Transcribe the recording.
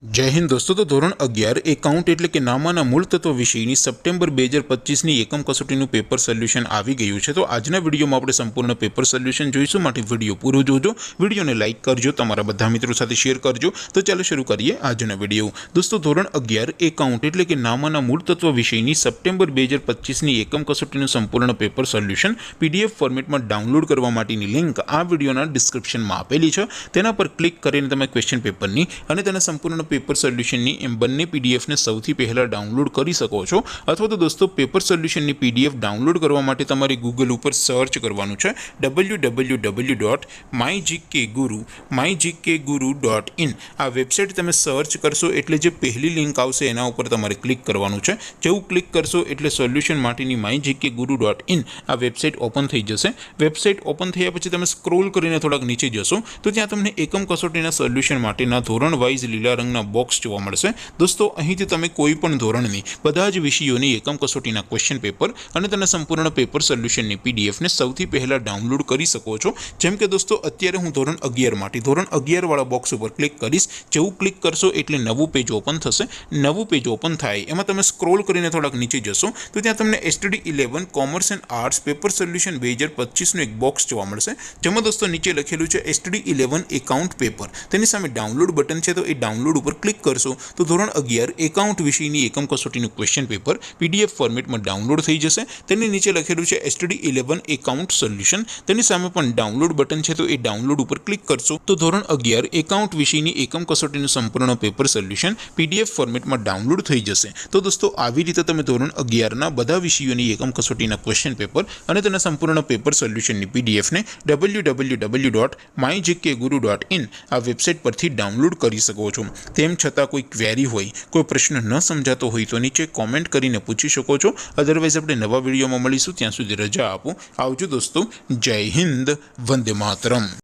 जय हिंद दोस्तों। तो धोरण 11 एकाउंट एटले के नामाना मूल तत्व विषयनी सप्टेम्बर 2025 ની એકમ કસોટીનું પેપર સોલ્યુશન આવી ગયું છે। તો આજના વિડીયોમાં આપણે સંપૂર્ણ પેપર સોલ્યુશન જોઈશું, માટે વિડીયો પૂરો જોજો, વિડીયોને લાઇક કરજો, તમારા બધા મિત્રો સાથે શેર કરજો। તો ચાલો શરૂ કરીએ આજનો વિડીયો। દોસ્તો ધોરણ 11 એકાઉન્ટ એટલે કે નામાના મૂળ તત્વ વિષયની સપ્ટેમ્બર 2025 ની એકમ કસોટીનું સંપૂર્ણ પેપર સોલ્યુશન પીડીએફ ફોર્મેટમાં ડાઉનલોડ કરવા માટેની લિંક આ વિડીયોના ડિસ્ક્રિપ્શનમાં આપેલી છે। તેના પર ક્લિક કરીને તમે ક્વેશ્ચન પેપરની અને તેના સંપૂર્ણ पेपर सोल्यूशन एम बने पीडीएफ ने सौथी पहला डाउनलॉड कर सको छो। अथवा तो दोस्तों पेपर सोल्यूशन की पीडीएफ डाउनलॉड करवा माटे तमारे गूगल पर सर्च करवानुं छे www.mygkguru.in। आ वेबसाइट तमे सर्च करशो एटले जे पहली लिंक आवशे एना उपर तमारे क्लिक करवानुं छे। जेवुं क्लिक करशो एटले सोल्यूशन माटेनी mygkguru.in आ वेबसाइट ओपन थई जशे। वेबसाइट ओपन थया पछी तमे स्क्रॉल करीने थोड़ाक नीचे जशो तो त्यां तमने एकम कसोटीना सोल्यूशन माटेना धोरण वाइज लीला रंगना बॉक्स जोवा मळशे। दोस्तों અહીંથી તમે કોઈ પણ ધોરણની બધા જ વિષયોની એકમ કસોટીના ક્વેશ્ચન પેપર અને તેના સંપૂર્ણ પેપર સોલ્યુશનની પીડીએફ ને સૌથી પહેલા ડાઉનલોડ કરી શકો છો। જેમ કે દોસ્તો અત્યારે હું ધોરણ 11 માટે ધોરણ 11 વાળા બોક્સ ઉપર ક્લિક કરીશ। જેવું ક્લિક કરશો એટલે નવું પેજ ઓપન થશે। નવું પેજ ઓપન થાય એમાં તમે સ્ક્રોલ કરીને થોડાક નીચે જશો તો ત્યાં તમને STD 11 commerce and arts paper solution 2025 નું એક બોક્સ જોવા મળશે। જેમાં દોસ્તો નીચે લખેલું છે STD 11 એકાઉન્ટ પેપર। તેની સામે ડાઉનલોડ બટન છે, તો એ ડાઉનલોડ पर क्लिक करशो तो धोरण 11 एकाउंट विषयनी एकम कसोटीનું क्वेश्चन पेपर पीडीएफ फॉर्मेटમાં ડાઉનલોડ થઈ જશે। તેની નીચે લખેલું છે STD 11 એકાઉન્ટ સોલ્યુશન, તેની સામે પણ ડાઉનલોડ બટન છે, તો એ ડાઉનલોડ ઉપર ક્લિક કરશો તો ધોરણ 11 એકાઉન્ટ વિષયની એકમ કસોટીનું સંપૂર્ણ પેપર સોલ્યુશન પીડીએફ ફોર્મેટમાં ડાઉનલોડ થઈ જશે। તો દોસ્તો આવી રીતે તમે ધોરણ 11 ના બધા વિષયોની એકમ કસોટીના ક્વેશ્ચન પેપર અને તેના સંપૂર્ણ પેપર સોલ્યુશનની પીડીએફ ને www.mygkguru.in આ વેબસાઇટ પરથી ડાઉનલોડ કરી શકો છો। તેમ છતાં કોઈ ક્વેરી હોય, કોઈ પ્રશ્ન ન સમજાતો હોય તો નીચે કોમેન્ટ કરીને પૂછી શકો છો। અધરવાઇઝ આપણે નવા વિડીયોમાં મળીશું, ત્યાં સુધી રજા આપો। આવજો દોસ્તો, જય હિન્દ, વંદે માતરમ।